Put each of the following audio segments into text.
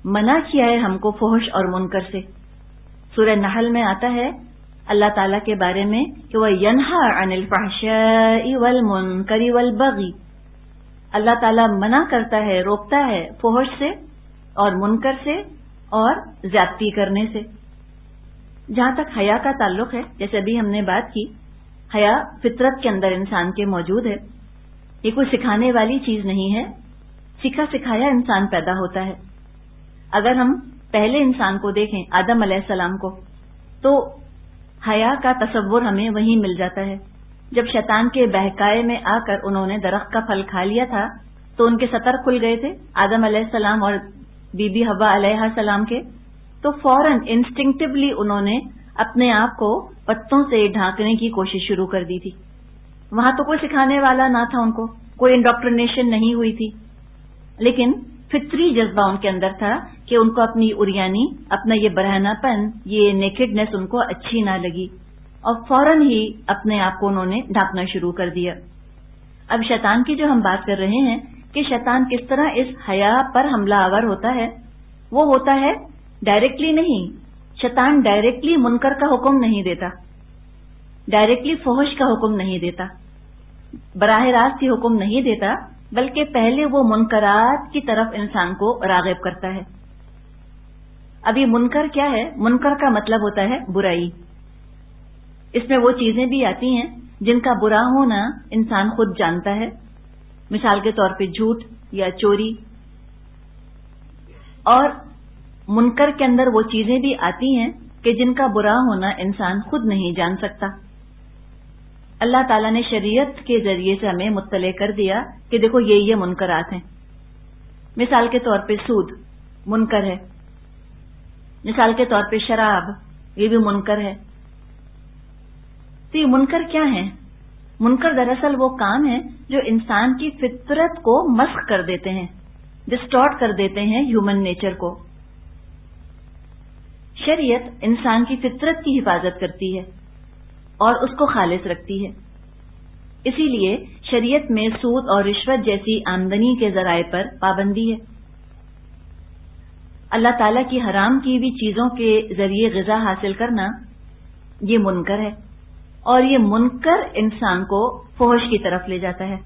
منع کیا ہے ہم کو فحش اور منکر سے. سورہ نحل میں آتا ہے اللہ تعالیٰ کے بارے میں کہ وہ ینہا عن الفحشاء والمنکر والبغی. اللہ تعالیٰ منع کرتا ہے، روکتا ہے فحش سے اور منکر سے اور زیادتی کرنے سے. جہاں تک حیا کا تعلق ہے، جیسے ابھی ہم نے بات کی، حیا فطرت کے اندر انسان کے موجود ہے. یہ کوئی سکھانے والی چیز نہیں ہے، سیکھا سکھایا انسان پیدا ہوتا ہے. اگر ہم پہلے انسان کو دیکھیں، آدم علیہ السلام کو، تو حیا کا تصور ہمیں وہیں مل جاتا ہے. جب شیطان کے بہکائے میں آ کر انہوں نے درخت کا پھل کھا لیا تھا تو ان کے سطر کھل گئے تھے آدم علیہ السلام اور بی بی حوا علیہ السلام کے. تو فوراً انسٹنکٹیولی انہوں نے اپنے آپ کو پتوں سے ڈھانکنے کی کوشش شروع کر دی تھی. وہاں تو کوئی سکھانے والا نہ تھا، ان کو کوئی انڈاکٹرینیشن نہیں ہوئی تھی، لیکن فطری جذبہ ان کے اندر تھا کہ ان کو اپنی اریانی، اپنا یہ برہنہ پن، یہ نیکڈنس ان کو اچھی نہ لگی اور فوراً ہی اپنے آپ کو انہوں نے ڈھانپنا شروع کر دیا. اب شیطان کی جو ہم بات کر رہے ہیں کہ شیطان کس طرح اس حیا پر حملہ آور ہوتا ہے، وہ ہوتا ہے ڈائریکٹلی نہیں. شیطان ڈائریکٹلی منکر کا حکم نہیں دیتا، ڈائریکٹلی فحش کا حکم نہیں دیتا، براہ راست یہ حکم نہیں دیتا، بلکہ پہلے وہ منکرات کی طرف انسان کو راغب کرتا ہے. اب یہ منکر کیا ہے؟ منکر کا مطلب ہوتا ہے برائی. اس میں وہ چیزیں بھی آتی ہیں جن کا برا ہونا انسان خود جانتا ہے، مثال کے طور پہ جھوٹ یا چوری. اور منکر کے اندر وہ چیزیں بھی آتی ہیں کہ جن کا برا ہونا انسان خود نہیں جان سکتا. اللہ تعالیٰ نے شریعت کے ذریعے سے ہمیں مطلع کر دیا کہ دیکھو یہ منکرات ہیں. مثال کے طور پہ سود منکر ہے، مثال کے طور پہ شراب یہ بھی منکر ہے. تو یہ منکر کیا ہیں؟ منکر دراصل وہ کام ہیں جو انسان کی فطرت کو مسخ کر دیتے ہیں، ڈسٹارٹ کر دیتے ہیں ہیومن نیچر کو. شریعت انسان کی فطرت کی حفاظت کرتی ہے اور اس کو خالص رکھتی ہے. اسی لیے شریعت میں سود اور رشوت جیسی آمدنی کے ذرائع پر پابندی ہے. اللہ تعالیٰ کی حرام کی ہوئی چیزوں کے ذریعے غذا حاصل کرنا یہ منکر ہے، اور یہ منکر انسان کو فحش کی طرف لے جاتا ہے.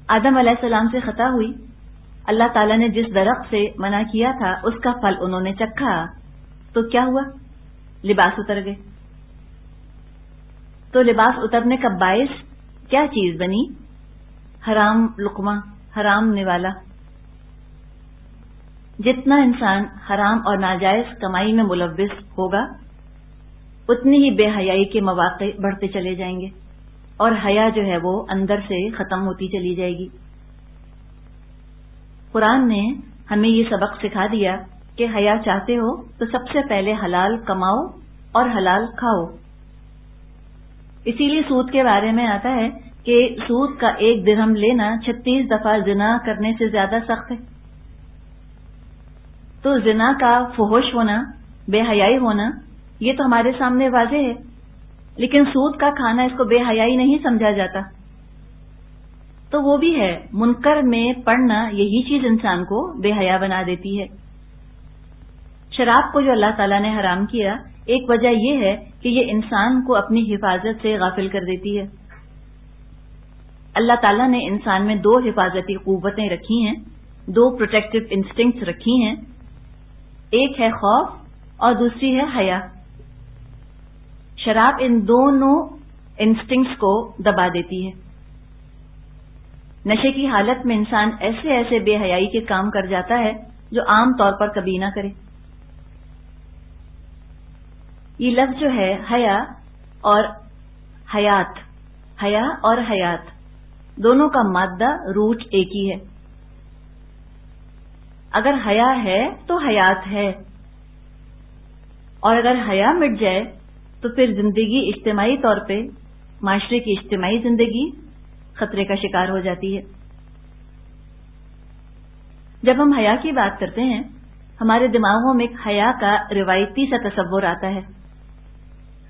آدم علیہ السلام سے خطا ہوئی، اللہ تعالیٰ نے جس درخت سے منع کیا تھا اس کا پھل انہوں نے چکھا تو کیا ہوا؟ لباس اتر گئے. تو لباس اترنے کا باعث کیا چیز بنی؟ حرام لقمہ، حرام نوالا. جتنا انسان حرام اور ناجائز کمائی میں ملوث ہوگا اتنی ہی بے حیائی کے مواقع بڑھتے چلے جائیں گے اور حیا جو ہے وہ اندر سے ختم ہوتی چلی جائے گی. قرآن نے ہمیں یہ سبق سکھا دیا کہ حیا چاہتے ہو تو سب سے پہلے حلال کماؤ اور حلال کھاؤ. اسی لیے سود کے بارے میں آتا ہے کہ سود کا 1 درہم لینا 36 دفعہ زنا کرنے سے زیادہ سخت ہے. تو زنا کا فحش ہونا، بے حیائی ہونا یہ تو ہمارے سامنے واضح ہے، لیکن سود کا کھانا اس کو بے حیائی نہیں سمجھا جاتا. تو وہ بھی ہے، منکر میں پڑنا یہی چیز انسان کو بے حیا بنا دیتی ہے. شراب کو جو اللہ تعالیٰ نے حرام کیا، ایک وجہ یہ ہے کہ یہ انسان کو اپنی حفاظت سے غافل کر دیتی ہے. اللہ تعالیٰ نے انسان میں 2 حفاظتی قوتیں رکھی ہیں، 2 پروٹیکٹیو انسٹنکٹس رکھی ہیں. ایک ہے خوف اور دوسری ہے حیا. شراب ان دونوں انسٹنکٹس کو دبا دیتی ہے. نشے کی حالت میں انسان ایسے بے حیائی کے کام کر جاتا ہے جو عام طور پر کبھی نہ کرے. یہ لفظ جو ہے حیا اور حیات، حیا اور حیات دونوں کا مادہ روٹ ایک ہی ہے. اگر حیا ہے تو حیات ہے، اور اگر حیا مٹ جائے تو پھر زندگی اجتماعی طور پہ، معاشرے کی اجتماعی زندگی خطرے کا شکار ہو جاتی ہے. جب ہم حیا کی بات کرتے ہیں ہمارے دماغوں میں ایک حیا کا روایتی سا تصور آتا ہے.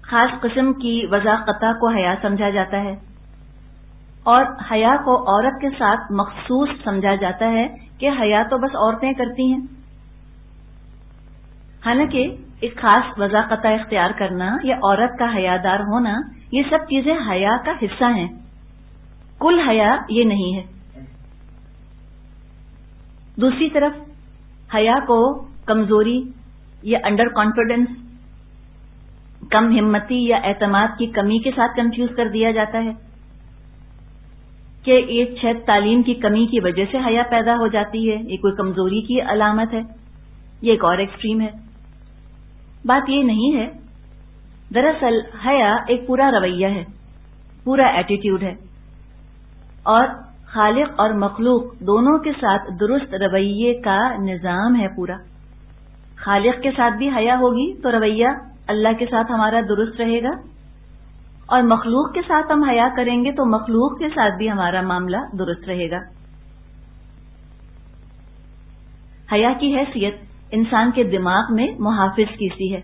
خاص قسم کی وضاقتہ کو حیا سمجھا جاتا ہے، اور حیا کو عورت کے ساتھ مخصوص سمجھا جاتا ہے کہ حیا تو بس عورتیں کرتی ہیں، حالانکہ ایک خاص وضاقتہ اختیار کرنا یا عورت کا حیادار ہونا، یہ سب چیزیں حیا کا حصہ ہیں، کل حیا یہ نہیں ہے۔ دوسری طرف حیا کو کمزوری یا انڈر کانفیڈنس، کم ہمتی یا اعتماد کی کمی کے ساتھ کنفیوز کر دیا جاتا ہے کہ یہ شاید تعلیم کی کمی کی وجہ سے حیا پیدا ہو جاتی ہے، یہ کوئی کمزوری کی علامت ہے، یہ ایک اور ایکسٹریم ہے۔ بات یہ نہیں ہے، دراصل حیا ایک پورا رویہ ہے، پورا ایٹیٹیوڈ ہے، اور خالق اور مخلوق دونوں کے ساتھ درست رویے کا نظام ہے پورا۔ خالق کے ساتھ بھی حیا ہوگی تو رویہ اللہ کے ساتھ ہمارا درست رہے گا، اور مخلوق کے ساتھ ہم حیا کریں گے تو مخلوق کے ساتھ بھی ہمارا معاملہ درست رہے گا۔ حیا کی حیثیت انسان کے دماغ میں محافظ کی سی ہے۔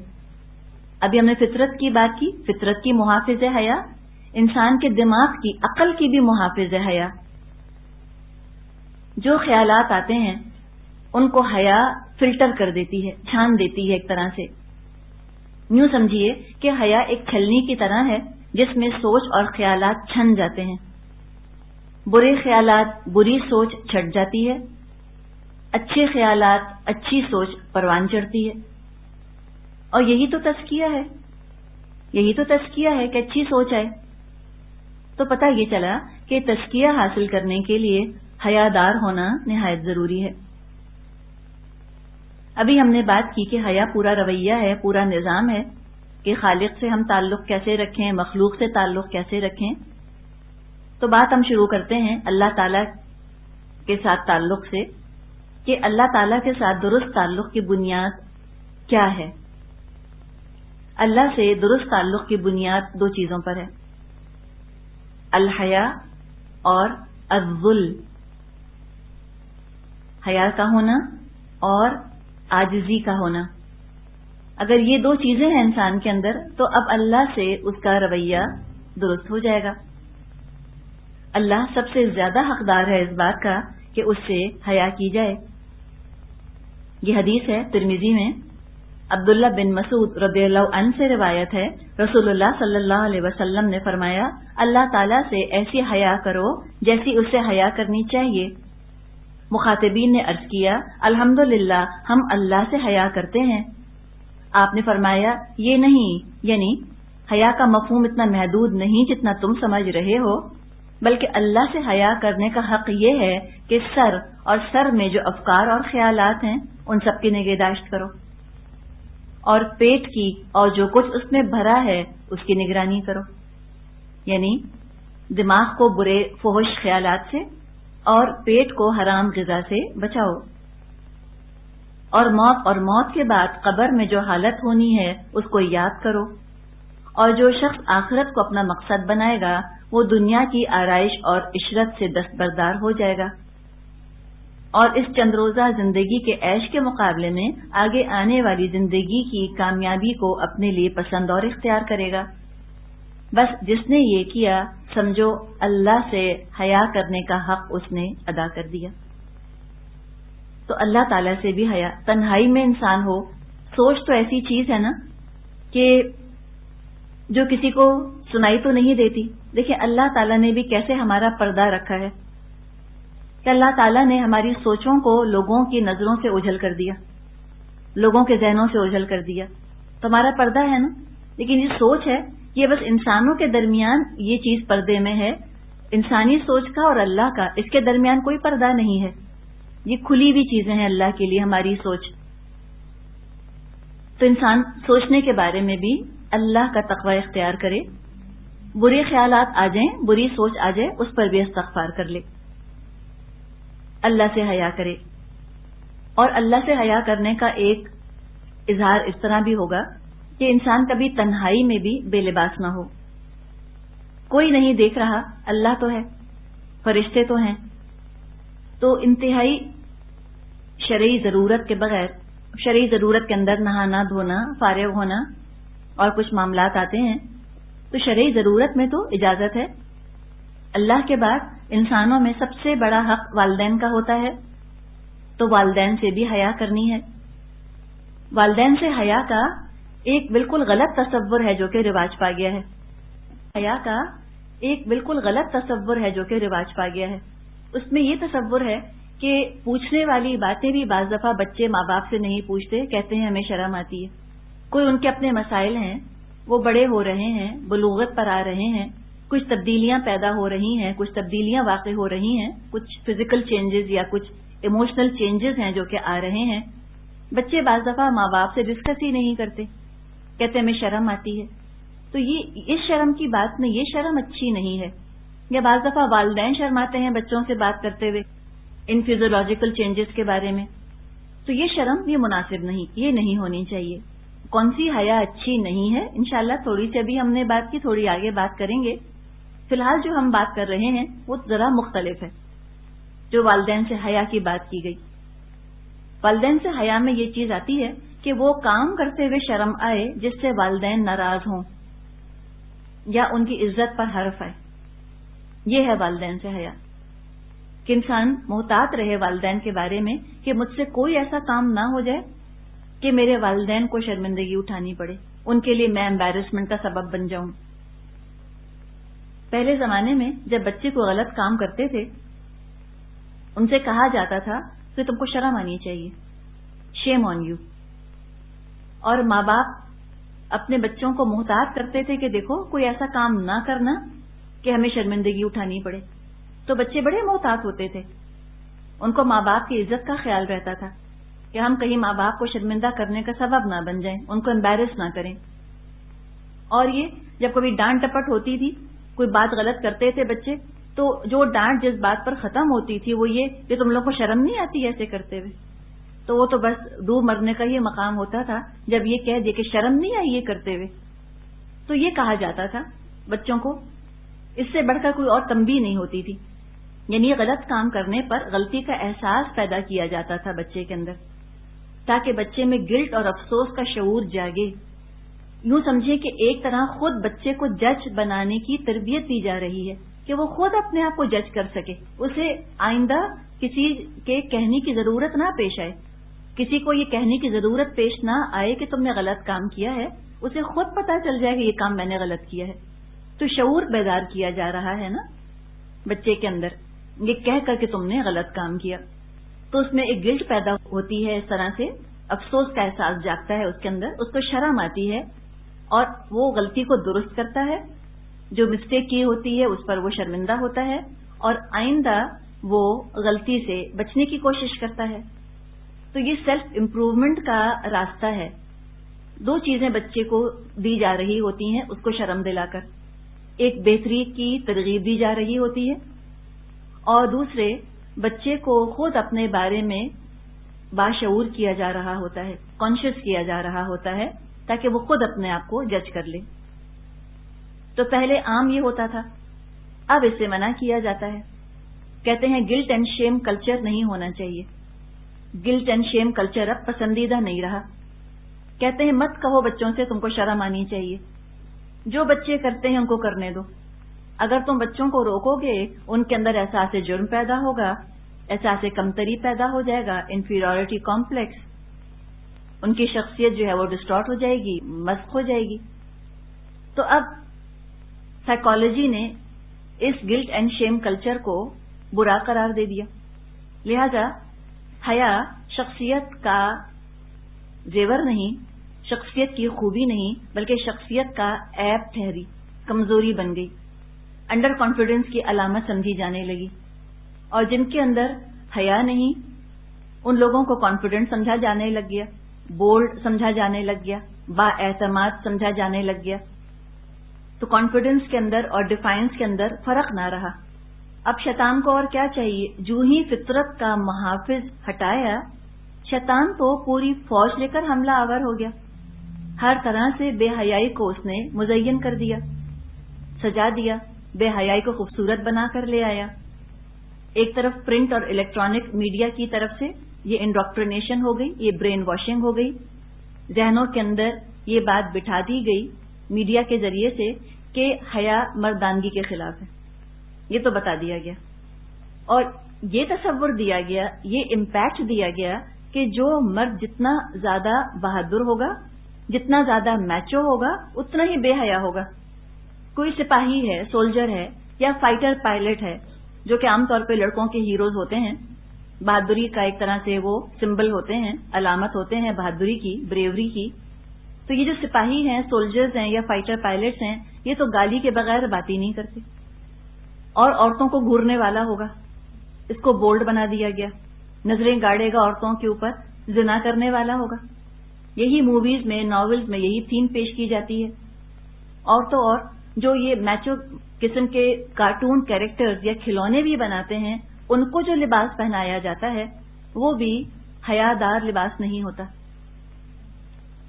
ابھی ہم نے فطرت کی بات کی، فطرت کی محافظ ہے حیا، انسان کے دماغ کی، عقل کی بھی محافظ ہے حیا۔ جو خیالات آتے ہیں ان کو حیا فلٹر کر دیتی ہے، چھان دیتی ہے ایک طرح سے۔ یوں سمجھیے کہ حیا ایک چھلنی کی طرح ہے جس میں سوچ اور خیالات چھن جاتے ہیں، برے خیالات، بری سوچ چھٹ جاتی ہے، اچھے خیالات، اچھی سوچ پروان چڑھتی ہے۔ اور یہی تو تزکیہ ہے، یہی تو تزکیہ ہے کہ اچھی سوچ آئے۔ تو پتہ یہ چلا کہ تزکیہ حاصل کرنے کے لیے حیادار ہونا نہایت ضروری ہے۔ ابھی ہم نے بات کی کہ حیا پورا رویہ ہے، پورا نظام ہے کہ خالق سے ہم تعلق کیسے رکھیں، مخلوق سے تعلق کیسے رکھیں۔ تو بات ہم شروع کرتے ہیں اللہ تعالیٰ کے ساتھ تعلق سے، کہ اللہ تعالیٰ کے ساتھ درست تعلق کی بنیاد کیا ہے۔ اللہ سے درست تعلق کی بنیاد دو چیزوں پر ہے، الحیا اور الذل، حیا کا ہونا اور عاجزی کا ہونا۔ اگر یہ دو چیزیں ہیں انسان کے اندر تو اب اللہ سے اس کا رویہ درست ہو جائے گا۔ اللہ سب سے زیادہ حقدار ہے اس بات کا کہ اس سے حیا کی جائے۔ یہ حدیث ہے ترمذی میں، عبداللہ بن مسعود رضی اللہ عنہ سے روایت ہے، رسول اللہ صلی اللہ علیہ وسلم نے فرمایا، اللہ تعالیٰ سے ایسی حیا کرو جیسی اس سے حیا کرنی چاہیے۔ مخاطبین نے عرض کیا، الحمدللہ ہم اللہ سے حیا کرتے ہیں۔ آپ نے فرمایا، یہ نہیں، یعنی حیا کا مفہوم اتنا محدود نہیں جتنا تم سمجھ رہے ہو، بلکہ اللہ سے حیا کرنے کا حق یہ ہے کہ سر اور سر میں جو افکار اور خیالات ہیں ان سب کی نگہداشت کرو، اور پیٹ کی اور جو کچھ اس میں بھرا ہے اس کی نگرانی کرو، یعنی دماغ کو برے فحش خیالات سے اور پیٹ کو حرام غذا سے بچاؤ، اور موت کے بعد قبر میں جو حالت ہونی ہے اس کو یاد کرو، اور جو شخص آخرت کو اپنا مقصد بنائے گا وہ دنیا کی آرائش اور عشرت سے دستبردار ہو جائے گا، اور اس چند روزہ زندگی کے عیش کے مقابلے میں آگے آنے والی زندگی کی کامیابی کو اپنے لیے پسند اور اختیار کرے گا۔ بس جس نے یہ کیا سمجھو اللہ سے حیا کرنے کا حق اس نے ادا کر دیا۔ تو اللہ تعالیٰ سے بھی حیا، تنہائی میں انسان ہو، سوچ تو ایسی چیز ہے نا کہ جو کسی کو سنائی تو نہیں دیتی۔ دیکھیں اللہ تعالیٰ نے بھی کیسے ہمارا پردہ رکھا ہے کہ اللہ تعالیٰ نے ہماری سوچوں کو لوگوں کی نظروں سے اوجھل کر دیا، لوگوں کے ذہنوں سے اوجھل کر دیا، تو ہمارا پردہ ہے نا۔ لیکن یہ سوچ ہے، یہ بس انسانوں کے درمیان یہ چیز پردے میں ہے، انسانی سوچ کا اور اللہ کا اس کے درمیان کوئی پردہ نہیں ہے، یہ کھلی ہوئی چیزیں ہیں اللہ کے لیے ہماری سوچ۔ تو انسان سوچنے کے بارے میں بھی اللہ کا تقوی اختیار کرے، برے خیالات آ جائیں، بری سوچ آ جائے، اس پر بھی استغفار کر لے، اللہ سے حیا کرے۔ اور اللہ سے حیا کرنے کا ایک اظہار اس طرح بھی ہوگا کہ انسان کبھی تنہائی میں بھی بے لباس نہ ہو، کوئی نہیں دیکھ رہا، اللہ تو ہے، فرشتے تو ہیں، تو انتہائی شرعی ضرورت کے بغیر، شرعی ضرورت کے اندر نہانا دھونا، فارغ ہونا اور کچھ معاملات آتے ہیں، تو شرعی ضرورت میں تو اجازت ہے اللہ کے بعد انسانوں میں سب سے بڑا حق والدین کا ہوتا ہے، تو والدین سے بھی حیا کرنی ہے۔ والدین سے حیا کا ایک بالکل غلط تصور ہے جو کہ رواج پا گیا ہے۔ حیا کا ایک بالکل غلط تصور ہے جو کہ رواج پا گیا ہے۔ اس میں یہ تصور ہے کہ پوچھنے والی باتیں بھی بعض دفعہ بچے ماں باپ سے نہیں پوچھتے، کہتے ہیں ہمیں شرم آتی ہے۔ کوئی ان کے اپنے مسائل ہیں، وہ بڑے ہو رہے ہیں، بلوغت پر آ رہے ہیں، کچھ تبدیلیاں پیدا ہو رہی ہیں، کچھ تبدیلیاں واقع ہو رہی ہیں، کچھ فزیکل چینجز یا کچھ ایموشنل چینجز ہیں جو کہ آ رہے ہیں۔ بچے بعض دفعہ ماں باپ سے ڈسکس ہی نہیں کرتے، کہتے ہمیں شرم آتی ہے۔ تو یہ اس شرم کی بات میں یہ شرم اچھی نہیں ہے۔ یا بعض دفعہ والدین شرماتے ہیں بچوں سے بات کرتے ہوئے ان فیزیولوجیکل چینجز کے بارے میں، تو یہ شرم یہ مناسب نہیں، یہ نہیں ہونی چاہیے۔ کون سی حیا اچھی نہیں ہے، انشاءاللہ تھوڑی سی ابھی ہم نے بات کی، تھوڑی آگے بات کریں گے۔ فی الحال جو ہم بات کر رہے ہیں وہ ذرا مختلف ہے۔ جو والدین سے حیا کی بات کی گئی، والدین سے حیا میں یہ چیز آتی ہے کہ وہ کام کرتے ہوئے شرم آئے جس سے والدین ناراض ہوں یا ان کی عزت پر حرف آئے، یہ ہے والدین سے حیا۔ کہ انسان محتاط رہے والدین کے بارے میں کہ مجھ سے کوئی ایسا کام نہ ہو جائے کہ میرے والدین کو شرمندگی اٹھانی پڑے، ان کے لیے میں امبیرسمنٹ کا سبب بن جاؤں۔ پہلے زمانے میں جب بچے کو غلط کام کرتے تھے ان سے کہا جاتا تھا کہ تم کو شرم آنی چاہیے، شیم آن یو۔ اور ماں باپ اپنے بچوں کو محتاط کرتے تھے کہ دیکھو کوئی ایسا کام نہ کرنا کہ ہمیں شرمندگی اٹھانی پڑے۔ تو بچے بڑے محتاط ہوتے تھے، ان کو ماں باپ کی عزت کا خیال رہتا تھا کہ ہم کہیں ماں باپ کو شرمندہ کرنے کا سبب نہ بن جائیں، ان کو امبیرس نہ کریں۔ اور یہ جب کبھی ڈانٹ ٹپٹ ہوتی تھی، کوئی بات غلط کرتے تھے بچے، تو جو ڈانٹ جس بات پر ختم ہوتی تھی وہ یہ کہ تم لوگ کو شرم نہیں آتی ایسے کرتے ہوئے، تو وہ تو بس ڈوب مرنے کا ہی مقام ہوتا تھا جب یہ کہہ دے کہ شرم نہیں آئی یہ کرتے ہوئے۔ تو یہ کہا جاتا تھا بچوں کو، اس سے بڑھ کر کوئی اور تنبیہ نہیں ہوتی تھی۔ یعنی غلط کام کرنے پر غلطی کا احساس پیدا کیا جاتا تھا بچے کے اندر، تاکہ بچے میں گلٹ اور افسوس کا شعور جاگے۔ یوں سمجھے کہ ایک طرح خود بچے کو جج بنانے کی تربیت دی جا رہی ہے کہ وہ خود اپنے آپ کو جج کر سکے، اسے آئندہ کسی کے کہنے کی ضرورت نہ پیش آئے، کسی کو یہ کہنے کی ضرورت پیش نہ آئے کہ تم نے غلط کام کیا ہے، اسے خود پتا چل جائے کہ یہ کام میں نے غلط کیا ہے۔ تو شعور بیدار کیا جا رہا ہے نا بچے کے اندر، یہ کہہ کر کہ تم نے غلط کام کیا، تو اس میں ایک گلٹ پیدا ہوتی ہے، اس طرح سے افسوس کا احساس جاگتا ہے اس کے اندر، اس کو شرم آتی ہے اور وہ غلطی کو درست کرتا ہے، جو مسٹیک کی ہوتی ہے اس پر وہ شرمندہ ہوتا ہے اور آئندہ وہ غلطی سے بچنے کی کوشش کرتا ہے۔ تو یہ سیلف امپروومنٹ کا راستہ ہے۔ دو چیزیں بچے کو دی جا رہی ہوتی ہیں اس کو شرم دلا کر، ایک بہتری کی ترغیب دی جا رہی ہوتی ہے اور دوسرے بچے کو خود اپنے بارے میں باشعور کیا جا رہا ہوتا ہے، کانشیس کیا جا رہا ہوتا ہے تاکہ وہ خود اپنے آپ کو جج کر لے۔ تو پہلے عام یہ ہوتا تھا، اب اس سے منع کیا جاتا ہے۔ کہتے ہیں گلٹ اینڈ شیم کلچر نہیں ہونا چاہیے، گلٹ اینڈ شیم کلچر اب پسندیدہ نہیں رہا۔ کہتے ہیں مت کہو بچوں سے تم کو شرم آنی چاہیے، جو بچے کرتے ہیں ان کو کرنے دو۔ اگر تم بچوں کو روکو گے ان کے اندر احساس جرم پیدا ہوگا، احساس کمتری پیدا ہو جائے گا، انفیریورٹی کمپلیکس، ان کی شخصیت جو ہے وہ ڈسٹارٹ ہو جائے گی، مسخ ہو جائے گی۔ تو اب سائیکالوجی نے اس گلٹ اینڈ شیم کلچر کو برا قرار دے دیا، لہذا حیا شخصیت کا زیور نہیں، شخصیت کی خوبی نہیں، بلکہ شخصیت کا عیب ٹھہری، کمزوری بن گئی، انڈر کانفیڈنس کی علامت سمجھی جانے لگی۔ اور جن کے اندر حیا نہیں ان لوگوں کو کانفیڈنٹ سمجھا جانے لگ گیا، بولڈ سمجھا جانے لگ گیا، با اعتماد سمجھا جانے لگ گیا۔ تو کانفیڈنس کے اندر اور ڈیفائنس کے اندر فرق نہ رہا۔ اب شیطان کو اور کیا چاہیے؟ جو ہی فطرت کا محافظ ہٹایا، شیطان تو پوری فوج لے کر حملہ آور ہو گیا، ہر طرح سے بے حیائی کو اس نے مزین کر دیا، سجا دیا، بے حیائی کو خوبصورت بنا کر لے آیا۔ ایک طرف پرنٹ اور الیکٹرانک میڈیا کی طرف سے یہ انڈاکٹرینیشن ہو گئی، یہ برین واشنگ ہو گئی، ذہنوں کے اندر یہ بات بٹھا دی گئی میڈیا کے ذریعے سے کہ حیا مردانگی کے خلاف ہے، یہ تو بتا دیا گیا، اور یہ تصور دیا گیا، یہ امپیکٹ دیا گیا کہ جو مرد جتنا زیادہ بہادر ہوگا، جتنا زیادہ میچو ہوگا، اتنا ہی بے حیا ہوگا۔ کوئی سپاہی ہے، سولجر ہے یا فائٹر پائلٹ ہے، جو کہ عام طور پہ لڑکوں کے ہیروز ہوتے ہیں، بہادری کا ایک طرح سے وہ سمبل ہوتے ہیں، علامت ہوتے ہیں بہادری کی، بریوری کی۔ تو یہ جو سپاہی ہیں، سولجرز ہیں یا فائٹر پائلٹس ہیں، یہ تو گالی کے بغیر بات ہی نہیں کرتے، اور عورتوں کو گھورنے والا ہوگا۔ اس کو بولڈ بنا دیا گیا، نظریں گاڑے گا عورتوں کے اوپر، زنا کرنے والا ہوگا۔ یہی موویز میں، ناولز میں یہی تھیم پیش کی جاتی ہے۔ اور تو اور جو یہ میچو قسم کے کارٹون کیریکٹرز یا کھلونے بھی بناتے ہیں، ان کو جو لباس پہنایا جاتا ہے وہ بھی حیادار لباس نہیں ہوتا۔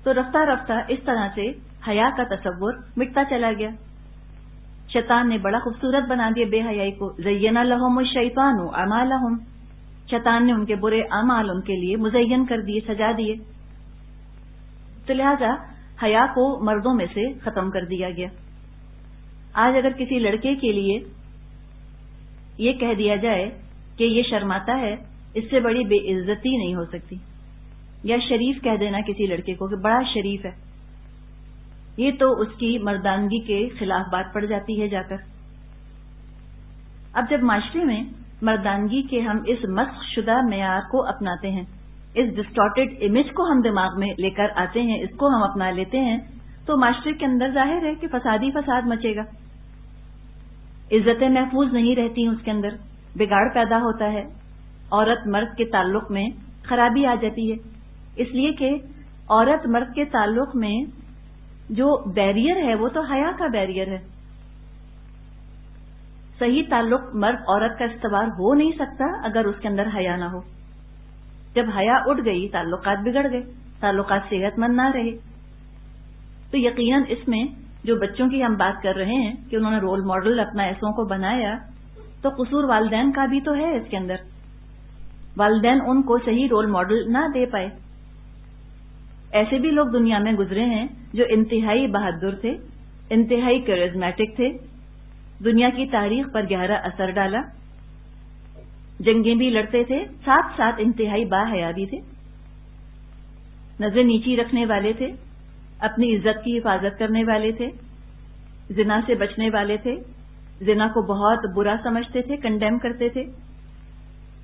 تو رفتہ رفتہ اس طرح سے حیا کا تصور مٹتا چلا گیا۔ شیطان نے بڑا خوبصورت بنا دیا بے حیائی کو، زین لہم الشیطان اعمالہم، شیطان نے ان کے برے اعمال ان کے لیے مزین کر دیے، سجا دیے۔ تو لہذا حیا کو مردوں میں سے ختم کر دیا گیا۔ آج اگر کسی لڑکے کے لیے یہ کہہ دیا جائے کہ یہ شرماتا ہے، اس سے بڑی بے عزتی نہیں ہو سکتی، یا شریف کہہ دینا کسی لڑکے کو کہ بڑا شریف ہے، یہ تو اس کی مردانگی کے خلاف بات پڑ جاتی ہے جا کر۔ اب جب معاشرے میں مردانگی کے ہم اس مسخ شدہ معیار کو اپناتے ہیں، اس ڈسٹارٹڈ امیج کو ہم دماغ میں لے کر آتے ہیں، اس کو ہم اپنا لیتے ہیں، تو معاشرے کے اندر ظاہر ہے کہ فساد ہی فساد مچے گا، عزتیں محفوظ نہیں رہتی، اس کے اندر بگاڑ پیدا ہوتا ہے، عورت مرد کے تعلق میں خرابی آ جاتی ہے، اس لیے کہ عورت مرد کے تعلق میں جو بیریئر ہے وہ تو حیا کا بیریئر ہے۔ صحیح تعلق مرد عورت کا استوار ہو نہیں سکتا اگر اس کے اندر حیا نہ ہو۔ جب حیا اٹھ گئی، تعلقات بگڑ گئے، تعلقات صحت مند نہ رہے۔ تو یقیناً اس میں جو بچوں کی ہم بات کر رہے ہیں کہ انہوں نے رول ماڈل اپنا ایسوں کو بنایا، تو قصور والدین کا بھی تو ہے اس کے اندر۔ والدین ان کو صحیح رول ماڈل نہ دے پائے۔ ایسے بھی لوگ دنیا میں گزرے ہیں جو انتہائی بہادر تھے، انتہائی کیرزمیٹک تھے، دنیا کی تاریخ پر گہرا اثر ڈالا، جنگیں بھی لڑتے تھے، ساتھ ساتھ انتہائی باحیا بھی تھے، نظریں نیچی رکھنے والے تھے، اپنی عزت کی حفاظت کرنے والے تھے، زنا سے بچنے والے تھے، زنا کو بہت برا سمجھتے تھے، کنڈیم کرتے تھے۔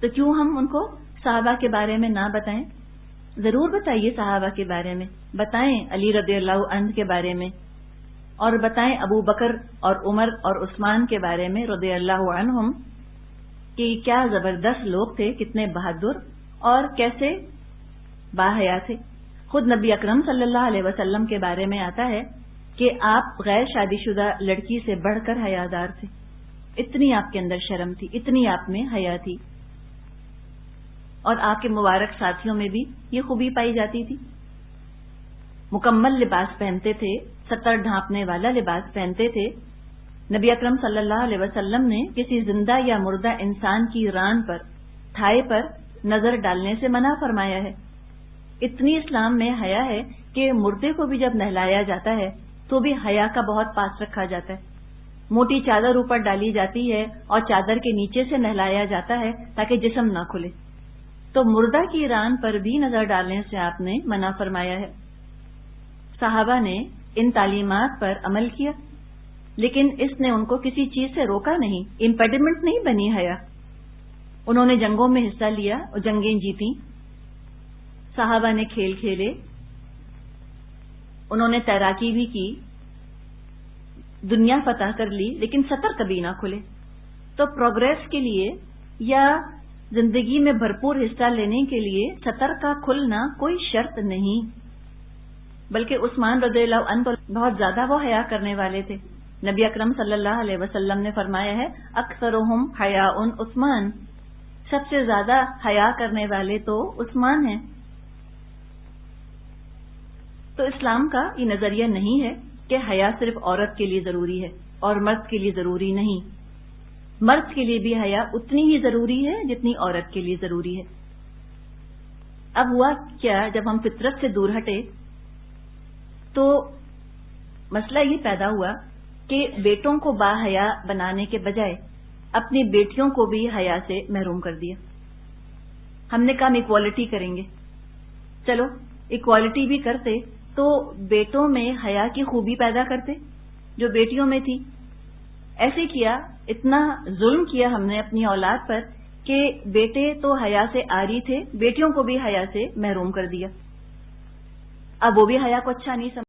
تو کیوں ہم ان کو صحابہ کے بارے میں نہ بتائیں؟ ضرور بتائیے صحابہ کے بارے میں، بتائیں علی رضی اللہ عنہ کے بارے میں، اور بتائیں ابو بکر اور عمر اور عثمان کے بارے میں رضی اللہ عنہم کہ کیا زبردست لوگ تھے، کتنے بہادر اور کیسے باحیا تھے۔ خود نبی اکرم صلی اللہ علیہ وسلم کے بارے میں آتا ہے کہ آپ غیر شادی شدہ لڑکی سے بڑھ کر حیادار تھے، اتنی آپ کے اندر شرم تھی، اتنی آپ میں حیا تھی، اور آپ کے مبارک ساتھیوں میں بھی یہ خوبی پائی جاتی تھی۔ مکمل لباس پہنتے تھے، ستر ڈھانپنے والا لباس پہنتے تھے۔ نبی اکرم صلی اللہ علیہ وسلم نے کسی زندہ یا مردہ انسان کی ران پر، تھائے پر نظر ڈالنے سے منع فرمایا ہے۔ اتنی اسلام میں حیا ہے کہ مردے کو بھی جب نہلایا جاتا ہے تو بھی حیا کا بہت پاس رکھا جاتا ہے، موٹی چادر اوپر ڈالی جاتی ہے اور چادر کے نیچے سے نہلایا جاتا ہے تاکہ جسم نہ کھلے۔ تو مردہ کی ران پر بھی نظر ڈالنے سے آپ نے منع فرمایا ہے۔ صحابہ نے ان تعلیمات پر عمل کیا، لیکن اس نے ان کو کسی چیز سے روکا نہیں، امپیڈمنٹ نہیں بنی حیا۔ انہوں نے جنگوں میں حصہ لیا اور جنگیں جیتیں، صحابہ نے کھیل کھیلے، انہوں نے تیراکی بھی کی، دنیا فتح کر لی، لیکن سطر کبھی نہ کھلے۔ تو پروگریس کے لیے یا زندگی میں بھرپور حصہ لینے کے لیے سطر کا کھلنا کوئی شرط نہیں، بلکہ عثمان رضی اللہ عنہ بہت زیادہ وہ حیا کرنے والے تھے۔ نبی اکرم صلی اللہ علیہ وسلم نے فرمایا ہے اکثرہم حیاء عثمان، سب سے زیادہ حیا کرنے والے تو عثمان ہیں۔ تو اسلام کا یہ نظریہ نہیں ہے کہ حیا صرف عورت کے لیے ضروری ہے اور مرد کے لیے ضروری نہیں، مرد کے لیے بھی حیا اتنی ہی ضروری ہے جتنی عورت کے لیے ضروری ہے۔ اب ہوا کیا، جب ہم فطرت سے دور ہٹے تو مسئلہ یہ پیدا ہوا کہ بیٹوں کو باحیا بنانے کے بجائے اپنی بیٹیوں کو بھی حیا سے محروم کر دیا. ہم نے کہا ہم ایکوالٹی کریں گے. چلو ایکوالٹی بھی کرتے تو بیٹوں میں حیا کی خوبی پیدا کرتے جو بیٹیوں میں تھی. ایسے کیا, اتنا ظلم کیا ہم نے اپنی اولاد پر کہ بیٹے تو حیا سے عاری تھے, بیٹیوں کو بھی حیا سے محروم کر دیا. اب وہ بھی حیا کو اچھا نہیں سمجھ